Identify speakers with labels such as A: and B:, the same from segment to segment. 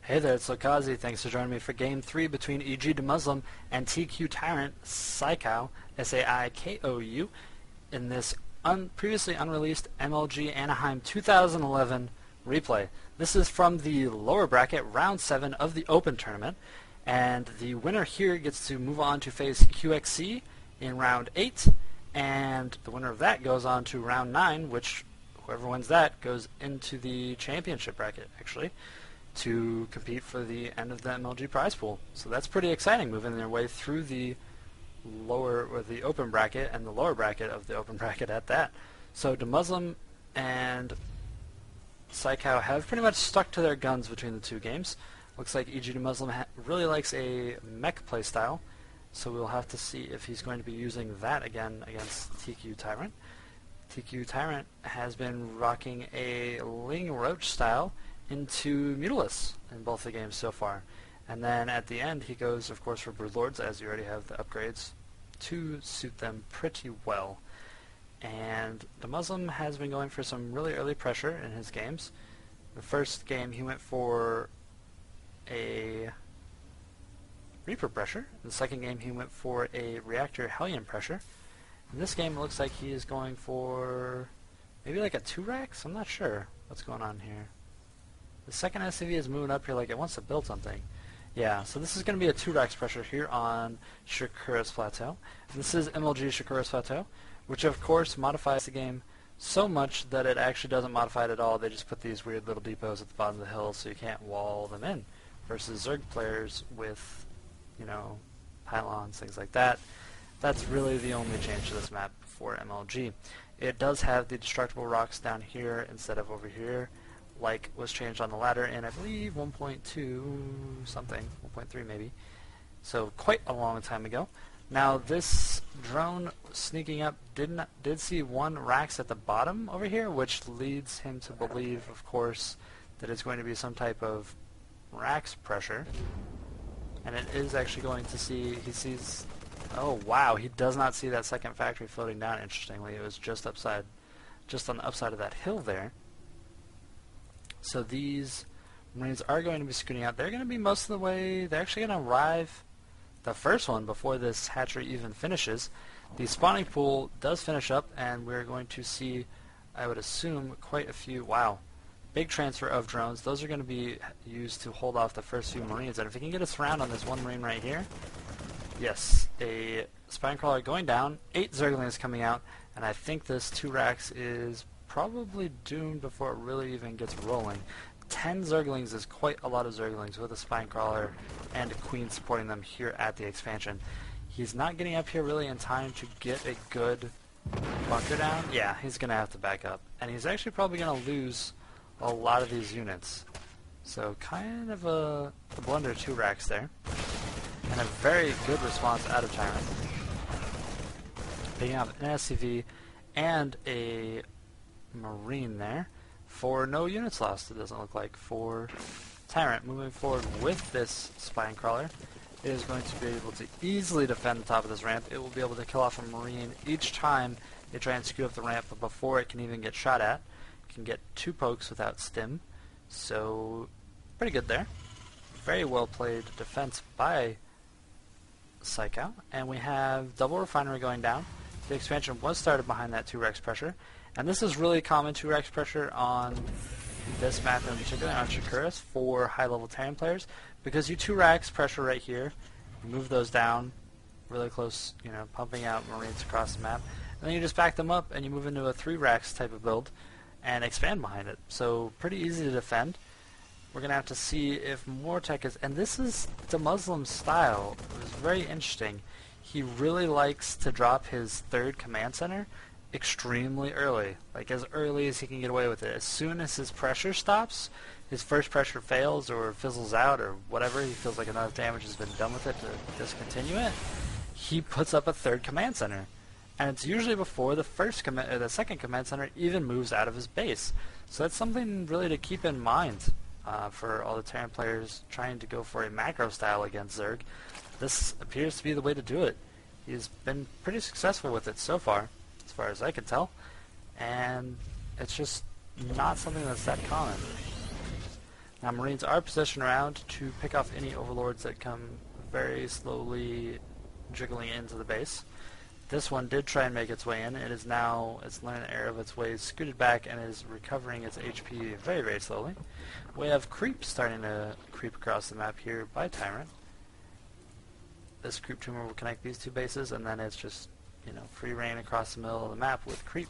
A: Hey there, it's Lokazi. Thanks for joining me for Game 3 between EGDeMuslim and TQ Tyrant Saikou, S-A-I-K-O-U, in this previously unreleased MLG Anaheim 2011 replay. This is from the lower bracket, Round 7 of the Open Tournament, and the winner here gets to move on to face QXC in Round 8, and the winner of that goes on to Round 9, which whoever wins that goes into the championship bracket, actually, to compete for the end of the MLG prize pool. So that's pretty exciting, moving their way through the the open bracket and the lower bracket of the open bracket at that. So DeMuslim and Saikou have pretty much stuck to their guns between the two games. Looks like EGDeMuslim really likes a mech playstyle, so we'll have to see if he's going to be using that again against TQ Tyrant. TQ Tyrant has been rocking a Ling Roach style into Mutalisk in both the games so far. And then at the end he goes, of course, for Broodlords, as you already have the upgrades to suit them pretty well. And DeMuslim has been going for some really early pressure in his games. The first game he went for a Reaper pressure. In the second game he went for a Reactor Hellion pressure. In this game it looks like he is going for maybe like a 2-Rax? I'm not sure what's going on here. The second SCV is moving up here like it wants to build something. Yeah, so this is going to be a 2-Rax pressure here on Shakura's Plateau. And this is MLG Shakura's Plateau, which of course modifies the game so much that it actually doesn't modify it at all. They just put these weird little depots at the bottom of the hill so you can't wall them in. Versus Zerg players with, you know, pylons, things like that. That's really the only change to this map for MLG. It does have the destructible rocks down here instead of over here, like was changed on the ladder in, I believe, 1.2 something, 1.3 maybe. So quite a long time ago. Now this drone sneaking up did see one Rax at the bottom over here, which leads him to believe, of course, that it's going to be some type of Rax pressure. And it is actually going to see, he sees, oh wow, he does not see that second factory floating down, interestingly. It was just on the upside of that hill there. So these Marines are going to be scooting out. They're going to be most of the way, they're actually going to arrive the first one before this hatchery even finishes. The spawning pool does finish up, and we're going to see, I would assume, quite a few, wow, big transfer of drones. Those are going to be used to hold off the first few Marines. And if we can get a surround on this one Marine right here, yes, a spine crawler going down, 8 Zerglings coming out, and I think this 2-Rax is probably doomed before it really even gets rolling. 10 Zerglings is quite a lot of Zerglings with a spine crawler and a queen supporting them here at the expansion. He's not getting up here really in time to get a good bunker down. Yeah, he's going to have to back up. And he's actually probably going to lose a lot of these units. So kind of a blunder 2-Rax there. And a very good response out of Tyrant. Picking up an SCV and a Marine there for no units lost, it doesn't look like, for Tyrant. Moving forward with this spine crawler, it is going to be able to easily defend the top of this ramp. It will be able to kill off a Marine each time they try and scoot up the ramp, but before it can even get shot at, it can get 2 pokes without stim. So pretty good there. Very well played defense by Saikou. And we have double refinery going down. The expansion was started behind that 2-Rax pressure. And this is really common 2-Rax pressure on this map in particular, on Shakura's, for high-level Terran players, because you 2-Rax pressure right here, you move those down really close, you know, pumping out Marines across the map, and then you just back them up and you move into a 3-Rax type of build and expand behind it. So pretty easy to defend. We're going to have to see if more tech is, and this is DeMuslim's style. It was very interesting. He really likes to drop his 3rd command center extremely early, like as early as he can get away with it. As soon as his pressure stops, his first pressure fails or fizzles out or whatever, he feels like enough damage has been done with it to discontinue it, he puts up a 3rd command center. And it's usually before the second command center even moves out of his base. So that's something really to keep in mind for all the Terran players trying to go for a macro style against Zerg. This appears to be the way to do it. He's been pretty successful with it so far as I can tell, and it's just not something that's that common. Now Marines are positioned around to pick off any overlords that come very slowly jiggling into the base. This one did try and make its way in. It is now, it's learned the error of its ways, scooted back, and is recovering its HP very, very slowly. We have creep starting to creep across the map here by Tyrant. This creep tumor will connect these two bases, and then it's just, you know, free reign across the middle of the map with creep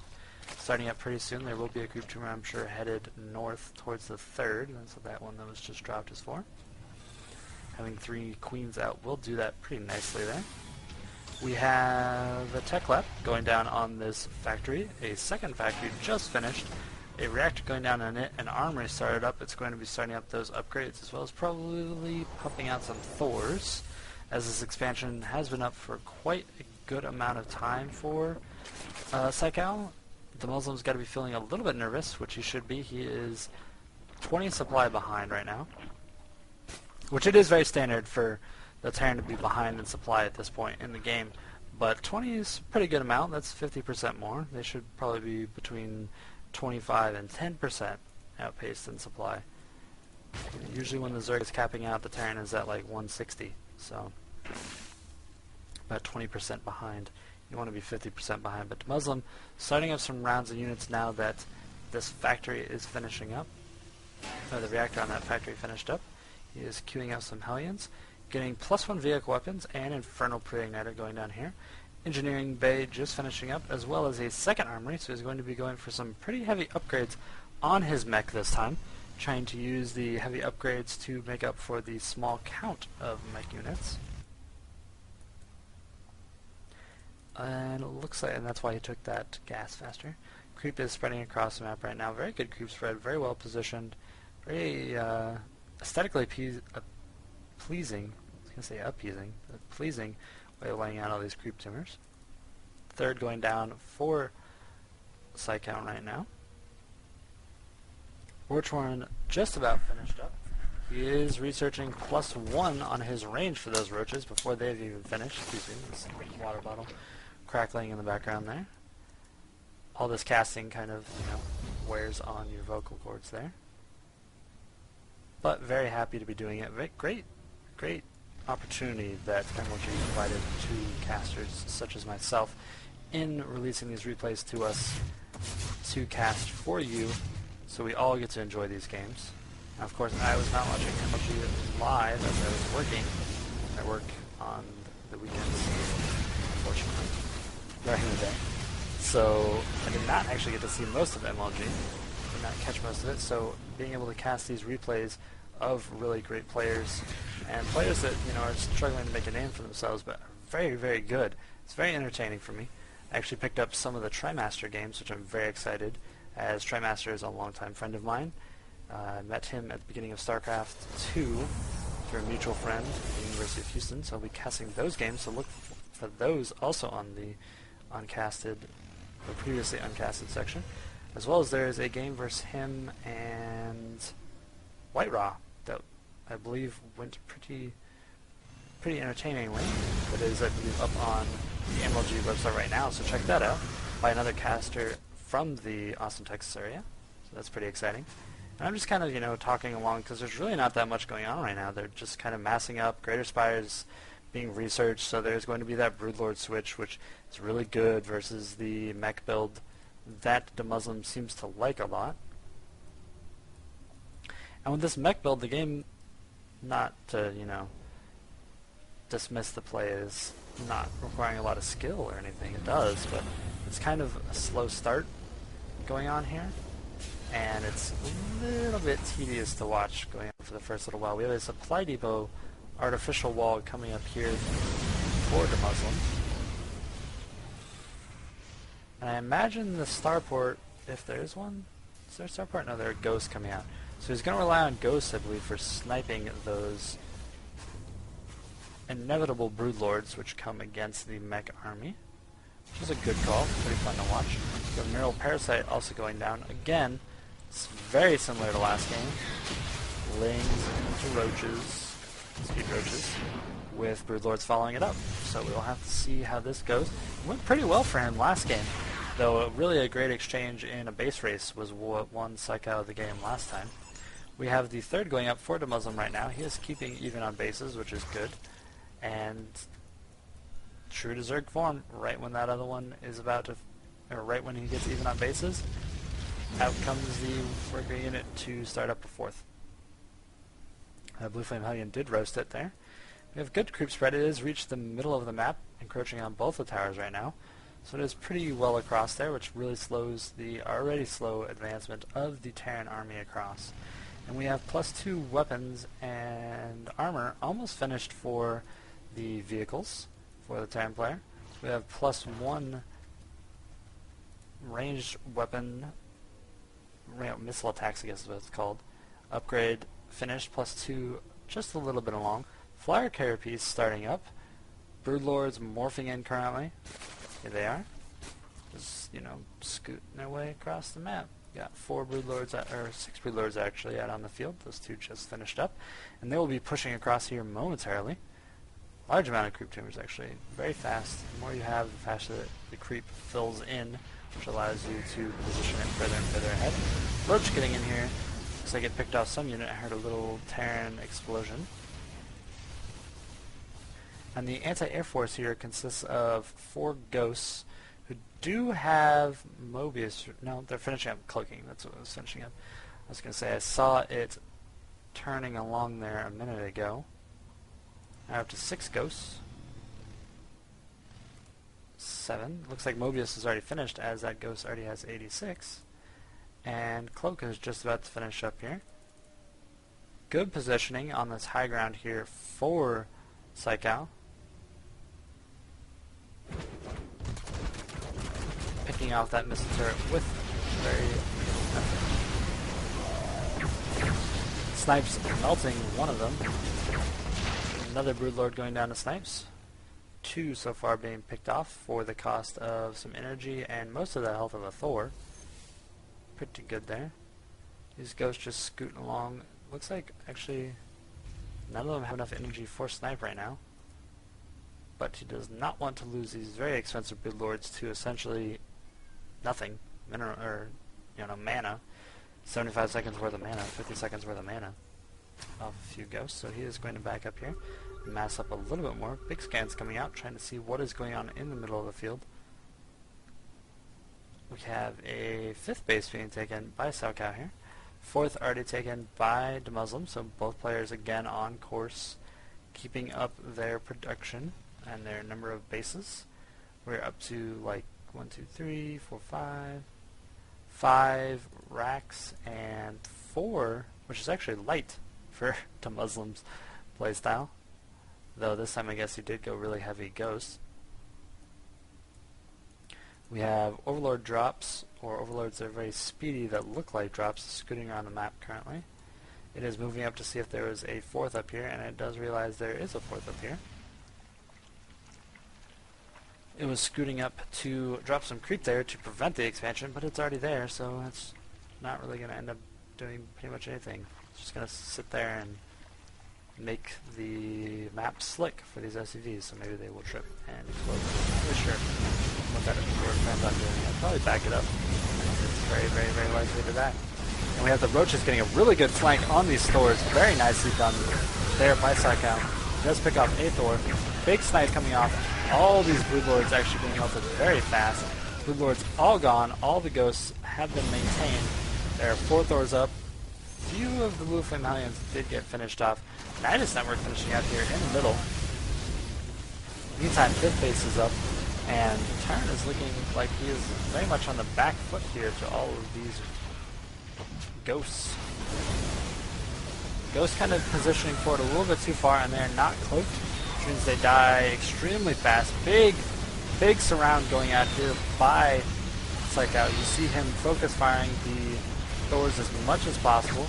A: starting up pretty soon. There will be a creep tumor, I'm sure, headed north towards the 3rd. That's what that one that was just dropped is for. Having 3 queens out will do that pretty nicely there. We have a tech lab going down on this factory. A second factory just finished. A reactor going down on it. An armory started up. It's going to be starting up those upgrades as well as probably pumping out some Thors, as this expansion has been up for quite a good amount of time for Saikou. The Muslim's got to be feeling a little bit nervous, which he should be. He is 20 supply behind right now, which it is very standard for the Terran to be behind in supply at this point in the game. But 20 is a pretty good amount. That's 50% more. They should probably be between 25 and 10% outpaced in supply. Usually when the Zerg is capping out, the Terran is at like 160. So about 20% behind. You want to be 50% behind. But Muslim starting up some rounds and units now that this factory is finishing up. The reactor on that factory finished up. He is queuing up some Hellions, getting +1 vehicle weapons and Infernal Pre-Igniter going down here. Engineering Bay just finishing up, as well as a second armory, so he's going to be going for some pretty heavy upgrades on his mech this time, trying to use the heavy upgrades to make up for the small count of mech units. And it looks like, and that's why he took that gas faster. Creep is spreading across the map right now. Very good creep spread, very well positioned, very aesthetically pleasing, I was going to say appeasing, but pleasing way of laying out all these creep tumors. 3rd going down for Saikou right now. Roachhorn just about finished up. He is researching +1 on his range for those roaches before they've even finished. Excuse me, this water bottle crackling in the background there. All this casting kind of, you know, wears on your vocal cords there. But very happy to be doing it. Great opportunity that MLG provided to casters such as myself in releasing these replays to us to cast for you, so we all get to enjoy these games. Now, of course, I was not watching MLG live as I was working. I work on the weekends, unfortunately, during the day. So I did not actually get to see most of MLG. Did not catch most of it. So being able to cast these replays of really great players and players that, you know, are struggling to make a name for themselves but are very, very good. It's very entertaining for me. I actually picked up some of the Trimaster games, which I'm very excited, as Trimaster is a longtime friend of mine. I met him at the beginning of StarCraft 2 through a mutual friend at the University of Houston, so I'll be casting those games, so look for those also on the uncasted, or previously uncasted section. As well as there is a game versus him and White Raw that I believe went pretty entertainingly. That is, I believe, up on the MLG website right now, so check that out, by another caster from the Austin, Texas area. So that's pretty exciting. And I'm just kind of, you know, talking along because there's really not that much going on right now. They're just kind of massing up. Greater Spires being researched, so there's going to be that Broodlord switch, which is really good versus the mech build that EGDeMuslim seems to like a lot. And with this mech build, the game, not to, you know, dismiss the play as not requiring a lot of skill or anything, it does, but it's kind of a slow start going on here, and it's a little bit tedious to watch going on for the first little while. We have a supply depot artificial wall coming up here for EGDeMuslim. And I imagine the starport, if there is one, is there a starport? No, there are ghosts coming out. So he's going to rely on ghosts, I believe, for sniping those inevitable broodlords which come against the mech army, which is a good call. Pretty fun to watch. The Mineral Parasite also going down. Again, it's very similar to last game. Laying into roaches, speed roaches, with broodlords following it up. So we'll have to see how this goes. It went pretty well for him last game, though really a great exchange in a base race was what won Saikou the game last time. We have the third going up for EGDeMuslim right now. He is keeping even on bases, which is good. And true to Zerg form, right when that other one is about to, or right when he gets even on bases, out comes the worker unit to start up a fourth. Blue Flame Hellion did roast it there. We have good creep spread. It has reached the middle of the map, encroaching on both the towers right now. So it is pretty well across there, which really slows the already slow advancement of the Terran army across. And we have +2 weapons and armor almost finished for the vehicles for the Terran player. We have +1 ranged weapon, missile attacks I guess is what it's called, upgrade finished, +2 just a little bit along. Flyer carrier piece starting up. Broodlords morphing in currently. Here they are. Just, you know, scooting their way across the map. Got 4 Broodlords, or 6 Broodlords actually out on the field. Those 2 just finished up. And they will be pushing across here momentarily. Large amount of creep tumors actually. Very fast. The more you have, the faster the creep fills in, which allows you to position it further and further ahead. Roach getting in here. Looks like it picked off some unit. I heard a little Terran explosion. And the anti-air force here consists of 4 ghosts who do have Mobius. No, they're finishing up cloaking. That's what I was finishing up. I was going to say I saw it turning along there a minute ago. Now up to 6 ghosts. 7. Looks like Mobius is already finished, as that ghost already has 86. And Cloak is just about to finish up here. Good positioning on this high ground here for Saikou. Picking off that missile turret with very Snipes melting one of them. Another Broodlord going down to Snipes. 2 so far being picked off for the cost of some energy and most of the health of a Thor. Pretty good there. These ghosts just scooting along. Looks like actually none of them have enough energy for Snipe right now. But he does not want to lose these very expensive Broodlords to essentially nothing. Mineral, or mana. 75 seconds worth of mana, 50 seconds worth of mana off a few ghosts. So he is going to back up here, mass up a little bit more. Big scans coming out, trying to see what is going on in the middle of the field. We have a 5th base being taken by Saikou here. 4th already taken by EGDeMuslim, so both players again on course, keeping up their production and their number of bases. We're up to like 1, 2, 3, 4, 5 racks and 4, which is actually light for EGDeMuslim's playstyle. Though this time I guess he did go really heavy ghost. We have Overlord drops, or Overlords that are very speedy that look like drops, scooting around the map currently. It is moving up to see if there is a 4th up here, and it does realize there is a 4th up here. It was scooting up to drop some creep there to prevent the expansion, but it's already there, so it's not really going to end up doing pretty much anything. It's just going to sit there and make the map slick for these SCVs, so maybe they will trip and explode. I'm not really sure what that plans on doing. I'll probably back it up. It's very, very, very likely to that. And we have the Roaches getting a really good flank on these Thors. Very nicely done there by Saikou. Does pick off a Thor. Big snipe coming off. All these Broodlords actually being melted very fast. Broodlords all gone. All the ghosts have been maintained. There are 4 Thors up. Few of the Blue Flame Hellions did get finished off. Nidus Network finishing out here in the middle. Meantime, 5th base is up, and Terran is looking like he is very much on the back foot here to all of these ghosts. Ghosts kind of positioning forward a little bit too far, and they're not cloaked, which means they die extremely fast. Big surround going out here by Saikou. You see him focus firing the Thors as much as possible,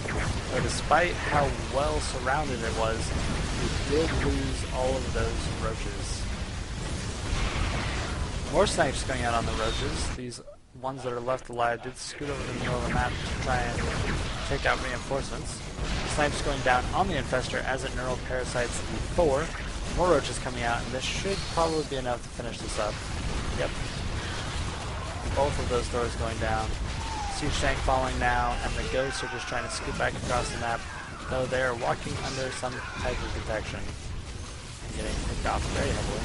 A: but despite how well surrounded it was, he did lose all of those Roaches. More snipes going out on the Roaches. These ones that are left alive did scoot over the middle of the map to try and take out reinforcements. Snipes going down on the Infestor as it neural parasites the Thor. More Roaches coming out, and this should probably be enough to finish this up. Yep. Both of those Thors going down. siege tank falling now, and the ghosts are just trying to scoot back across the map, though they are walking under some type of protection and getting picked off very heavily.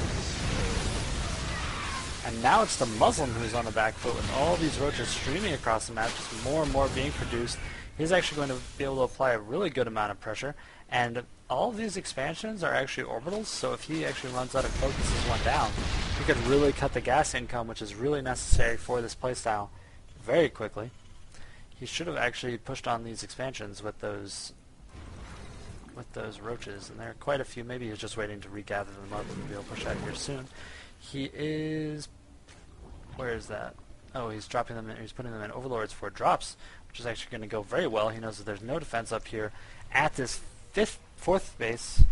A: And now it's the Muslim who's on the back foot with all these roaches streaming across the map, just more and more being produced. He's actually going to be able to apply a really good amount of pressure, and all of these expansions are actually orbitals, so if he actually runs out and focuses one down, he could really cut the gas income, which is really necessary for this playstyle, very quickly. He should have actually pushed on these expansions with those roaches, and there are quite a few. Maybe he's just waiting to regather them up and be able to push out here soon. He is... where is that? Oh, he's dropping them in, he's putting them in overlords for drops, which is actually going to go very well. He knows that there's no defense up here at this fourth base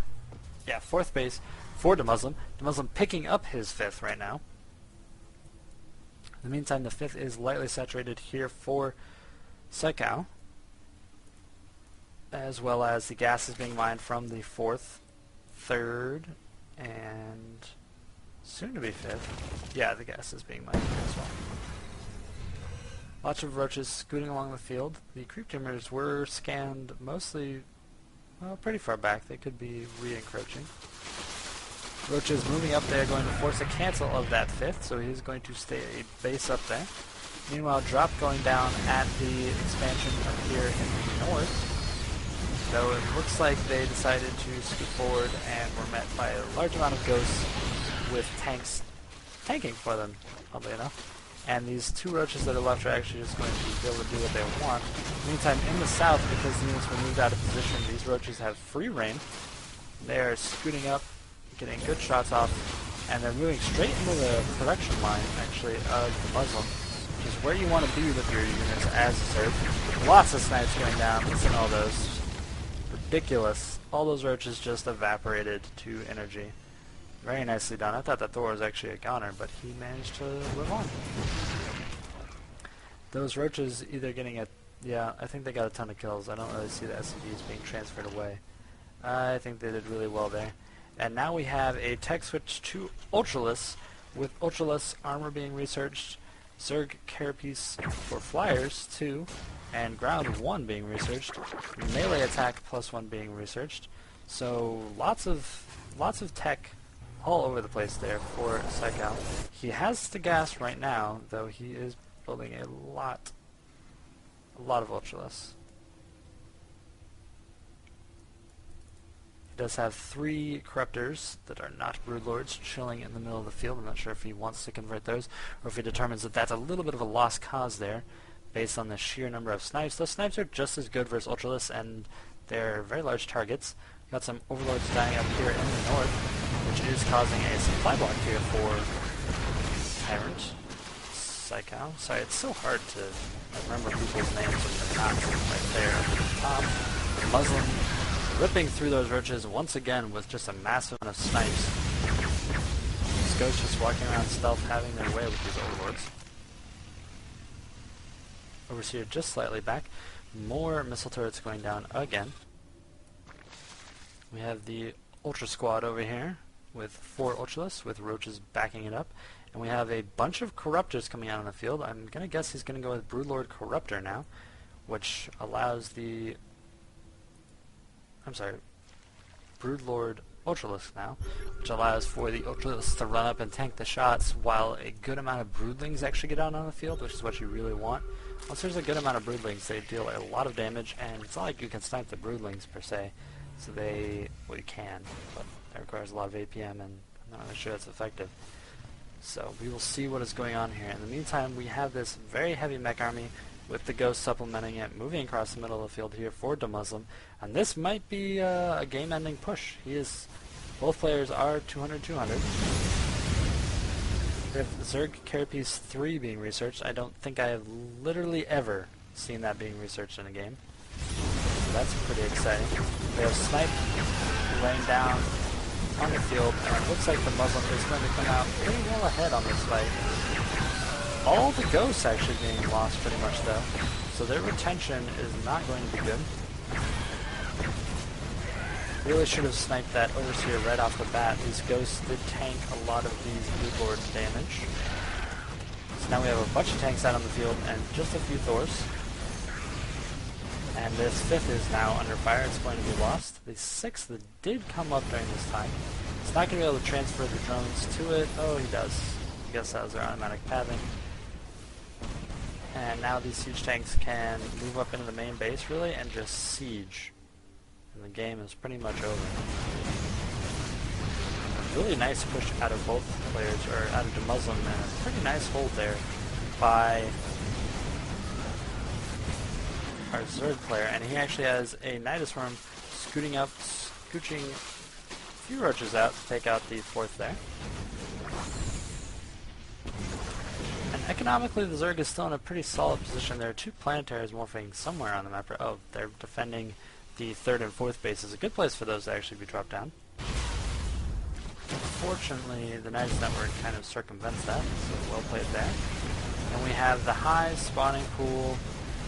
A: for EGDeMuslim. EGDeMuslim picking up his 5th right now. In the meantime, the 5th is lightly saturated here for Saikou, as well as the gas is being mined from the 4th, 3rd, and soon to be 5th. Yeah, the gas is being mined here as well. Lots of roaches scooting along the field. The creep timers were scanned mostly, well, pretty far back. They could be re-encroaching. Roaches moving up there, going to force a cancel of that 5th, so he's going to stay a base up there. Meanwhile, drop going down at the expansion up here in the north. Though it looks like they decided to scoot forward and were met by a large amount of ghosts with tanks tanking for them, oddly enough. And these 2 roaches that are left are actually just going to be able to do what they want. Meantime, in the south, because the units were moved out of position, these roaches have free reign. They are scooting up, getting good shots off, and they're moving straight into the production line, actually, of the Muslim, which is where you want to be with your units as a Zerg. Lots of snipes going down. Listen to all those. Ridiculous. All those roaches just evaporated to energy. Very nicely done. I thought that Thor was actually a goner, but he managed to live on. Those roaches either getting a... yeah, I think they got a ton of kills. I don't really see the SCVs being transferred away. I think they did really well there. And now we have a tech switch to Ultraless, with Ultraless armor being researched, Zerg carapace for flyers 2, and ground 1 being researched, melee attack +1 being researched. So lots of tech all over the place there for Saikou. He has the gas right now, though he is building a lot of Ultraless. He does have 3 Corruptors that are not Broodlords chilling in the middle of the field. I'm not sure if he wants to convert those, or if he determines that that's a little bit of a lost cause there, based on the sheer number of snipes. Those snipes are just as good versus Ultraless, and they're very large targets. Got some Overlords dying up here in the north, which is causing a supply block here for Tyrant. Saikou. Sorry, it's so hard to remember people's names when they're not right there at the top. Muslim ripping through those roaches once again with just a massive amount of snipes. These ghosts just walking around stealth, having their way with these Overlords. Overseer just slightly back. More missile turrets going down again. We have the Ultra Squad over here with 4 Ultraless, with roaches backing it up. And we have a bunch of Corruptors coming out on the field. I'm going to guess he's going to go with Broodlord Corruptor now, which allows the... I'm sorry, Broodlord Ultraless now, which allows for the Ultraless to run up and tank the shots while a good amount of Broodlings actually get out on the field, which is what you really want. Once there's a good amount of Broodlings, they deal a lot of damage, and it's not like you can snipe the Broodlings per se. So they, well, you can, but that requires a lot of APM, and I'm not really sure that's effective. So we will see what is going on here. In the meantime, we have this very heavy mech army with the Ghost supplementing it, moving across the middle of the field here for EGDeMuslim, and this might be a game-ending push. Both players are 200-200. We have Zerg Carapace 3 being researched. I don't think I have literally ever seen that being researched in a game. That's pretty exciting. We have Snipe laying down on the field, and it looks like the Muslim is going to come out pretty well ahead on this fight. All the ghosts actually being lost pretty much though, so their retention is not going to be good. Really should have sniped that Overseer right off the bat. These ghosts did tank a lot of these Broodlord damage. Now we have a bunch of tanks out on the field and just a few Thors. And this 5th is now under fire. It's going to be lost. The 6th did come up during this time. It's not going to be able to transfer the drones to it. Oh, he does. I guess that was their automatic pathing. And now these siege tanks can move up into the main base, really, and just siege. And the game is pretty much over. Really nice push out of both players, or out of EGDeMuslim, and a pretty nice hold there by our Zerg player. And he actually has a Nidus Worm scooching a few roaches out to take out the 4th there. And economically, the Zerg is still in a pretty solid position. There are 2 planetaries morphing somewhere on the map. Oh, they're defending the 3rd and 4th bases. A good place for those to actually be dropped down. Unfortunately, the Nidus network kind of circumvents that, so well played there. And we have the high spawning pool,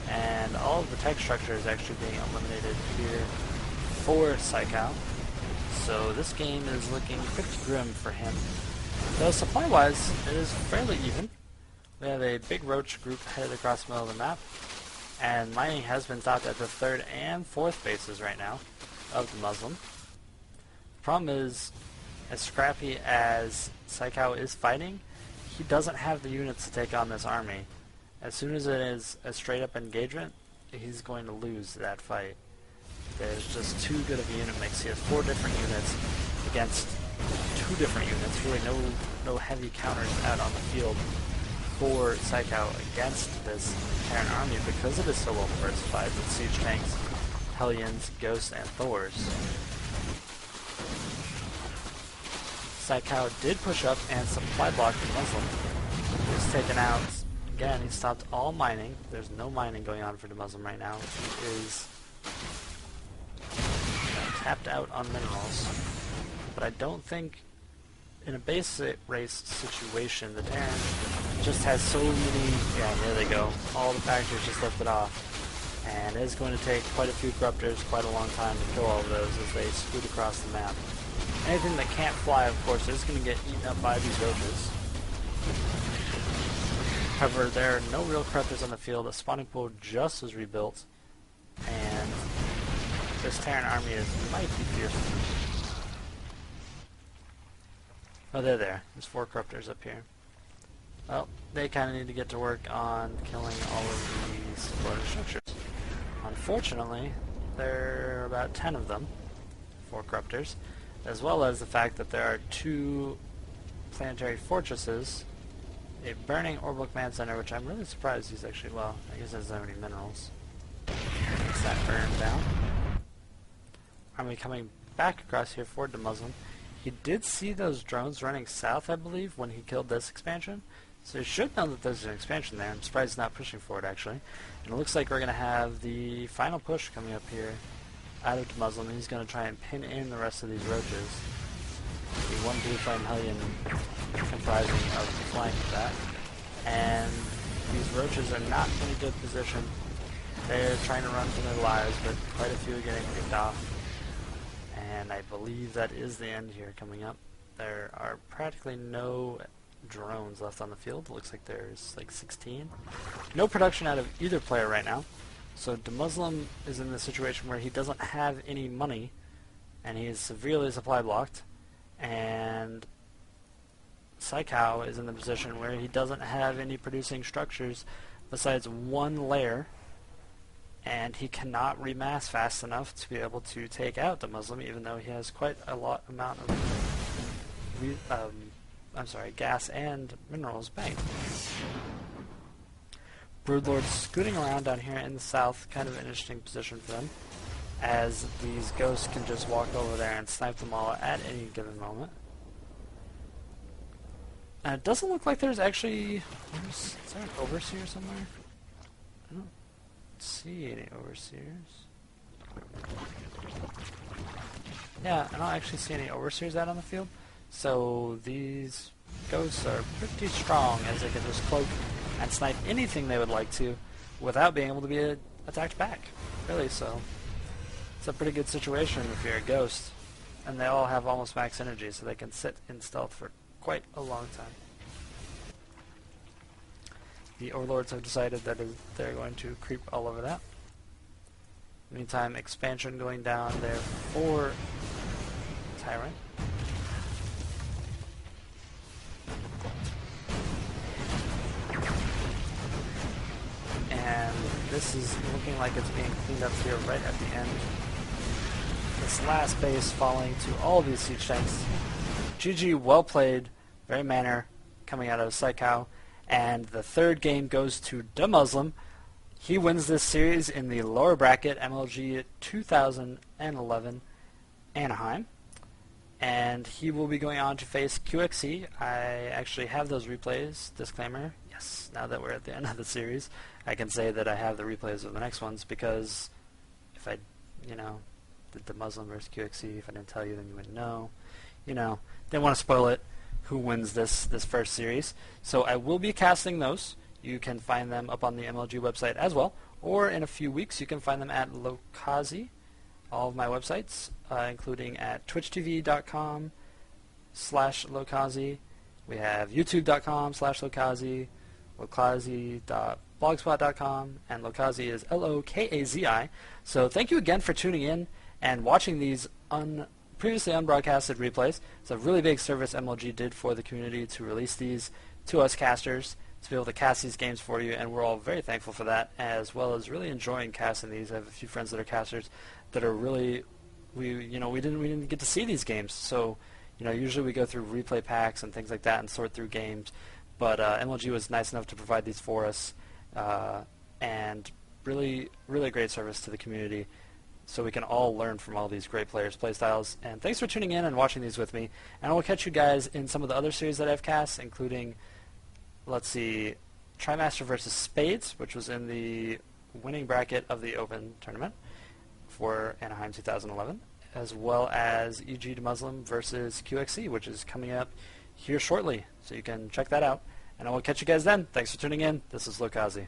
A: and all of the tech structure is actually being eliminated here for Saikou. So this game is looking pretty grim for him. Though supply-wise, it is fairly even. We have a big roach group headed across the middle of the map, and mining has been stopped at the 3rd and 4th bases right now of EGDeMuslim. The problem is, as scrappy as Saikou is fighting, he doesn't have the units to take on this army. As soon as it is a straight-up engagement, he's going to lose that fight. There's just too good of a unit mix. He has 4 different units against 2 different units. Really no heavy counters out on the field for Saikou against this Terran army because it is so well diversified with siege tanks, Hellions, Ghosts, and Thors. Saikou did push up and supply block EGDeMuslim. He's taken out, again, he stopped all mining. There's no mining going on for EGDeMuslim right now. He is tapped out on minerals. But I don't think, in a base race situation, the Terran just has so many, yeah, there they go. All the factories just lifted off. And it is going to take quite a few corruptors quite a long time to kill all of those as they scoot across the map. Anything that can't fly, of course, is going to get eaten up by these roaches. However, there are no real corruptors on the field. The spawning pool just was rebuilt, and this Terran army is mighty fearsome. Oh, they're there. There's 4 corruptors up here. Well, they kind of need to get to work on killing all of these floating structures. Unfortunately, there are about 10 of them, 4 corruptors, as well as the fact that there are 2 planetary fortresses, a burning orbital command center, which I'm really surprised he's actually, well, I guess it doesn't have any minerals. Gets that burned down. Army coming back across here for EGDeMuslim. He did see those drones running south, I believe, when he killed this expansion. So he should know that there's an expansion there. I'm surprised he's not pushing for it, actually. And it looks like we're going to have the final push coming up here out of EGDeMuslim. He's going to try and pin in the rest of these roaches. The 1 blue flame Hellion comprising of the flank of that. And these roaches are not in a good position. They're trying to run for their lives, but quite a few are getting picked off. And I believe that is the end here coming up. There are practically no drones left on the field. It looks like there's like 16. No production out of either player right now. So EGDeMuslim is in the situation where he doesn't have any money, and he is severely supply blocked. And Saikou is in the position where he doesn't have any producing structures besides 1 layer, and he cannot remass fast enough to be able to take out EGDeMuslim, even though he has quite a lot amount of gas and minerals banked. Broodlord's scooting around down here in the south, kind of an interesting position for them, as these ghosts can just walk over there and snipe them all at any given moment. It doesn't look like there's actually... Is there an overseer somewhere? I don't see any overseers. Yeah, I don't actually see any overseers out on the field. So these ghosts are pretty strong, as they can just cloak and snipe anything they would like to without being able to be attacked back. Really, so it's a pretty good situation if you're a ghost. And they all have almost max energy, so they can sit in stealth for quite a long time. the overlords have decided that they're going to creep all over that. Meantime, expansion going down there for Tyrant. And this is looking like it's being cleaned up here right at the end. This last base falling to all these siege tanks. GG, well played, very manner, coming out of Saikou. And the third game goes to EGDeMuslim. He wins this series in the lower bracket, MLG 2011 Anaheim. And he will be going on to face QXE. I actually have those replays, disclaimer. Yes, now that we're at the end of the series, I can say that I have the replays of the next ones, because if I, did EGDeMuslim versus QXE, if I didn't tell you, then you wouldn't know. Didn't want to spoil it, who wins this first series. So I will be casting those. You can find them up on the MLG website as well, or in a few weeks you can find them at Lokazi, all of my websites, including at twitchtv.com/Lokazi. We have youtube.com/Lokazi, Lokazi.blogspot.com, and Lokazi is Lokazi. So thank you again for tuning in and watching these previously unbroadcasted replays. It's a really big service MLG did for the community to release these to us casters, to be able to cast these games for you, and we're all very thankful for that, as well as really enjoying casting these. I have a few friends that are casters that are really, we didn't get to see these games, so usually we go through replay packs and things like that and sort through games, but MLG was nice enough to provide these for us, and really great service to the community, so we can all learn from all these great players' playstyles. And thanks for tuning in and watching these with me, and I will catch you guys in some of the other series that I've cast, including, let's see, Trimaster versus Spades, which was in the winning bracket of the Open tournament for Anaheim 2011, as well as EGDeMuslim versus QXE, which is coming up here shortly, so you can check that out. And I will catch you guys then. Thanks for tuning in. This is Lokazi.